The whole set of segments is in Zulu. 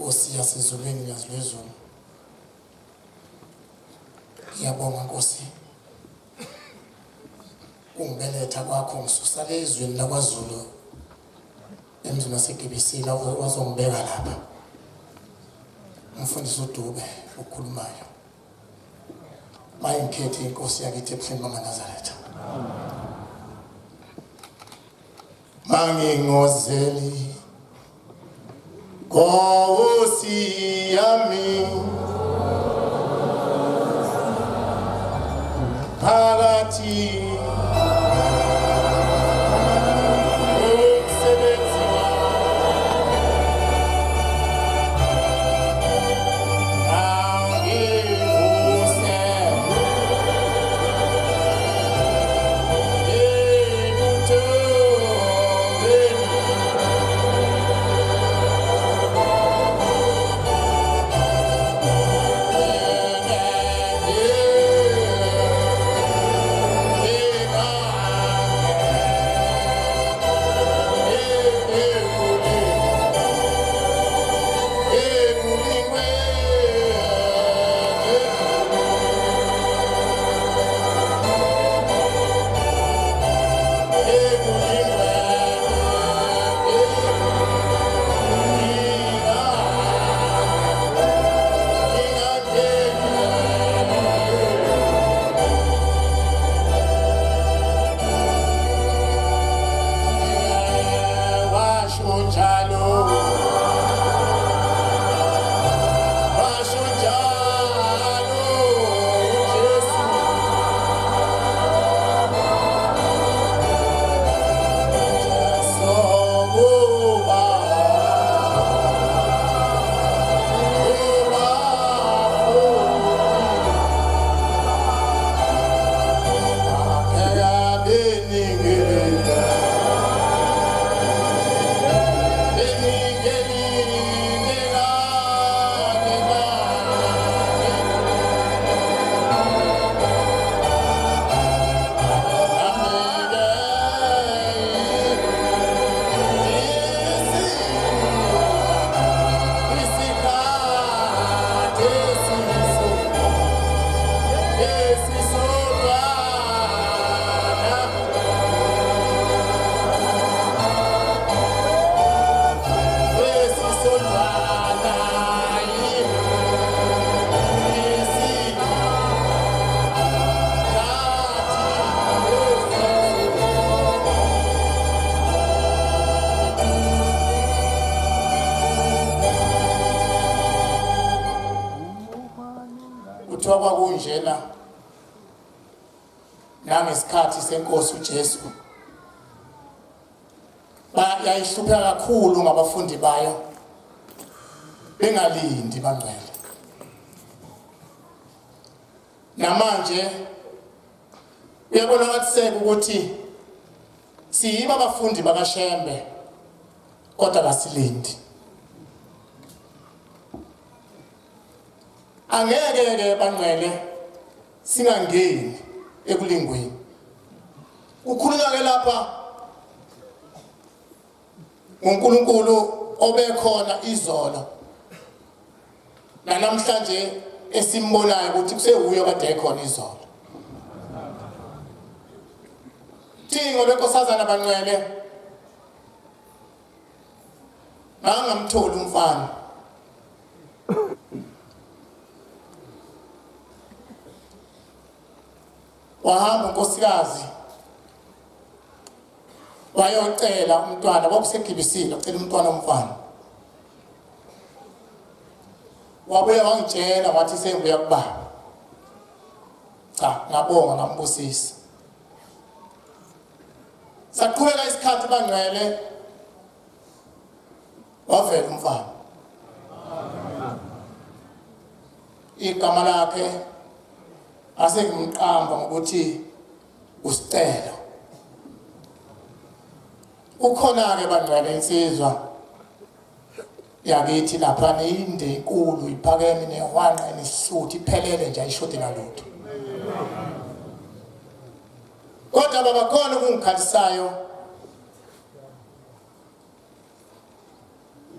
Nkosi yasezulwini yazizulu. Ngiyabonga Nkosi. Ungibeletha kwakho ngisusa lezweni lakwaZulu. Emzini waseGibisila wazongibeka lapha. Umfundisi uDube okhulumayo. Mayingikhethe inkosi yakithi ebuhleni bamaNazaretha. Mangingozeli Nkosi yami phakathi kuthiwa kunjena nangesikhathi senkosi uJesu yayihlupha kakhulu ngabafundi bayo bengalindi bangcwele. Namanje uyabona ngathi ukuthi siyiba abafundi bakaShembe kodwa kasilindi. Angeke bangcwele singangeni ekulingweni. Ukhulunywa ke lapha uNkulunkulu obekhona izolo namhlanje esimbonayo ukuthi kusewuyo kade ekhona izolo. Thingo lenkosazana bangcwele ngamtholi umfana wahamba unkosikazi wayocela umntwana bokuseGibisila ucela umntwana omfana. Wabuya wangitshela wathi sengibuya kubaba. Cha, ngabonga ngambusisa. Saqhubeka isikhathi bangcwele wavela umfana. Igama lakhe asengimqamba ngokuthi usicelo. Ukhona ke bangcwele insizwa yakithi lapha ninde inkulu iphakeme nehwanqa nesihluthi iphelele nje ayishodi ngalutho. Kodwa baba khona kungikhalisayo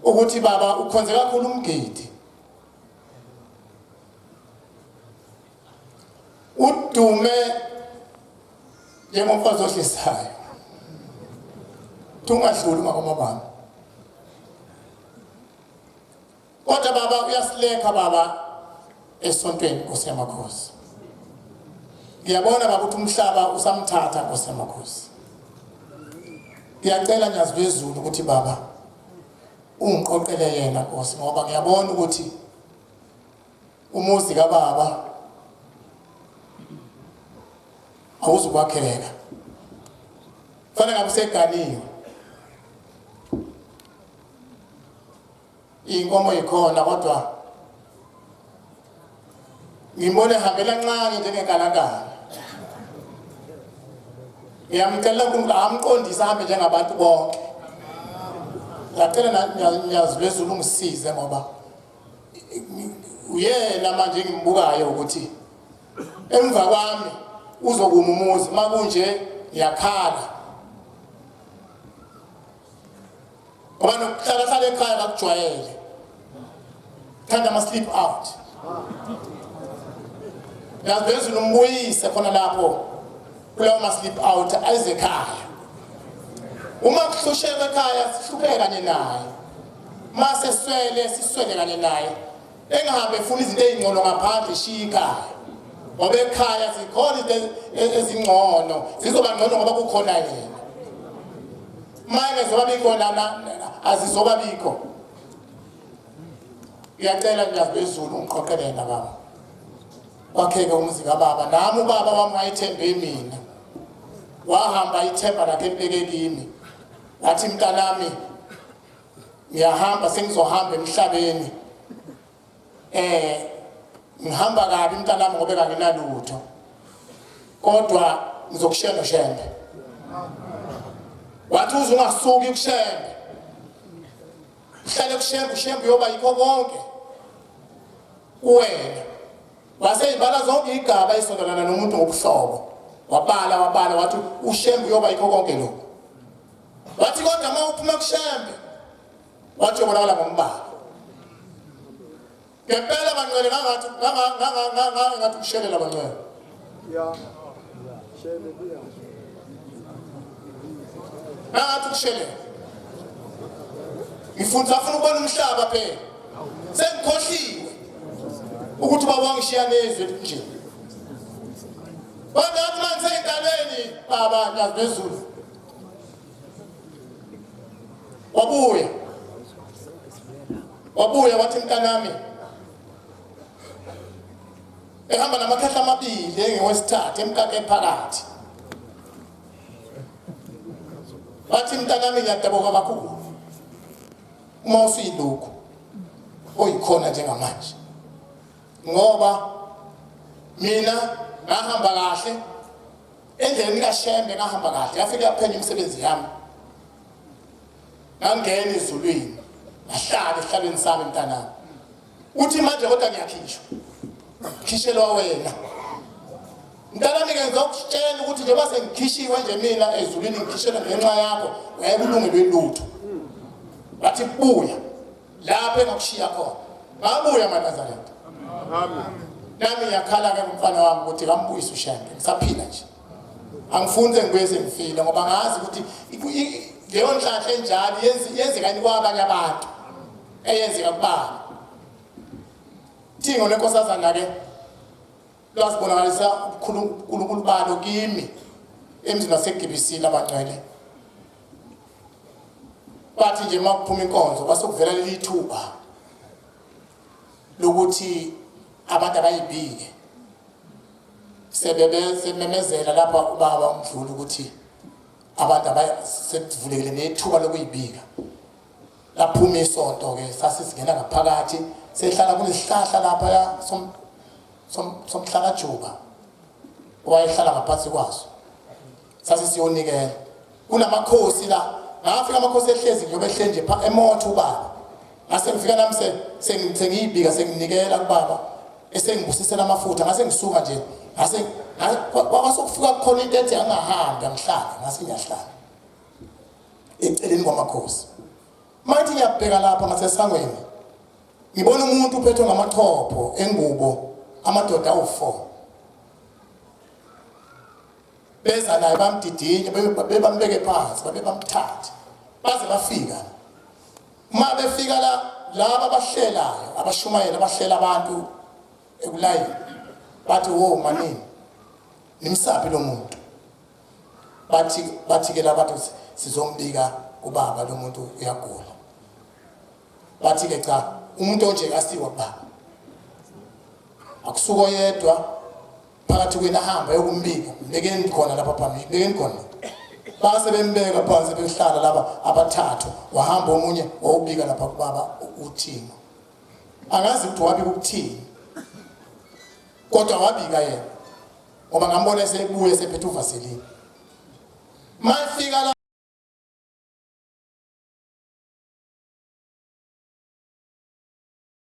ukuthi baba ukhonze kakhulu umgidi udume njengomfazi ohlesayo tungadluli makomabamba kodwa baba uyasileka baba esontweni Nkosi yamakhosi ngiyabona baba ukuthi umhlaba usamthatha Nkosi yamakhosi ngiyacela nyaziwezulu ukuthi baba ungiqoqele yena Nkosi ngoba ngiyabona ukuthi umuzi kaBaba awuzukwakheleka fanele ngabe seganiwe inkomo ikhona kodwa ngibone hambela ncane njengenkalakala ngiyamcela amqondisa hambe njengabantu bonke ngiyacela nyaziwezulu ungisize ngoba uyena manje ngimbukayo ukuthi emva kwami uzokuma umuzi makunje ngiyakhala ngoba nokuhlala ekhaya kakujwayele thanda ama sleep out yazi umbuyise khona lapho kulawo ma sleep out ayize ekhaya uma kuhlusheka ekhaya sihlupheke kanye naye mase siswele kanye naye engahambe efuna izinto ezingcono ngaphandle shiya ekhaya ngoba ekhaya zikhona izinto ezingcono zizoba ngcono ngoba kukhona yena manje zoba bikho lana azizoba bikho ngiyacela nyaziwezulu ungiqoqele na baba wakheke umuzi kaBaba nami ubaba wami wayethembe mina wahamba ithemba lakhe empeke kimi wathi mntanami ngiyahamba sengizohamba emhlabeni ngihamba kabi mntanami ngoba kanginalutho kodwa ngizokushiya noShembe wathi uzungasuki kuShembe uhlale kuShembe uShembe yoba yikho konke kuwena waseyibala zonke igaba isondelana nomuntu ngobuhlobo wabala wathi uShembe yoba yikho konke lokho wathi kodwa uma uphuma kuShembe wathi ubonakala ngombala ngempela bangcwele ngathi kushelela bangcwele ya shele kuya ngathi kushelela ngifuna ukubona umhlaba phela sengikhohliwe ukuthi baba ngishiya nezwe nje kodwa athi manje entabeni baba nyaziwezulu wabuya wathi mntanami ehamba namakhehla amabili engewesithathu emkake ephakathi wathi mntanami ngiyadabuka kakhulu uma usuyilokhu oyikhona njengamanje ngoba mina ngahamba kahle endleleni kaShembe ngahamba kahle yafika yaphenya umsebenzi yami ngangena ezulwini ngahlala ehlalweni sami mntanami uthi manje kodwa ngiyakhishwa khishelwa wena mntanami ngenza ukutshela ukuthi njengoba sengikhishiwe nje mina ezulwini ngikhishelwa ngenxa yakho uyakulungelwe lutho bathi buya lapha engakushiya khona ngabuya maNazaretha amen nami ngiyakhala ke umfana wami ukuthi kambuyise uShembe ngisaphila nje angifunze ngibese ngifile ngoba ngazi ukuthi leyo nhlahla enjalo yenzekani kwabanye abantu eyenzeka kubaba thingo lenkosazana ke lasibonakalisa uNkulunkulu balo kimi emzini waseGibisile abangcwele bathi nje makuphuma inkonzo basokuvela leli thuba lokuthi abantu abayibike sebememezela lapha ubaba umdluli ukuthi abantu abayisevulekile nethuba lokuyibika laphuma isonto ke sasizingena ngaphakathi sehlala kulesihlahla lapha ya somhlala Juba wayehlala ngaphansi kwaso sasisiyonikela kunamakhosi la ngafika amakhosi ehlezi ngiyobe ehleli nje emotho ubaba ngase ngifika nami sengiyibika senginikela kubaba esengibusisela amafutha ngase ngisuka nje ngase kwasokufika khona into ethi angahambi ngihlala ngase ngiyahlala eceleni kwamakhosi Mayithi ngiyabheka lapha ngasesangweni ngibona umuntu uphethwe ngamachopho engubo amadoda awu4 beza naye bamdidinye bebambeke phansi bamthathe baze bafika uma befika laba abahlelayo abashumayela abahlela abantu ekulayini bathi wo manini nimsaphi lo muntu bathi ke labantu sizombika ubaba lo muntu uyagula bathi ke cha umuntu onje asiwa baba akusuko yedwa phakathi kwena hamba yokumbika mbekeni khona lapha phambili mbekeni khona base bembeka phansi behlala laba abathathu wahamba omunye wawubika lapha kubaba uthini angazi ukuthi wabika ukuthini kodwa wabika yena ngoba ngambona esebuye sephethe uvaselini mayifika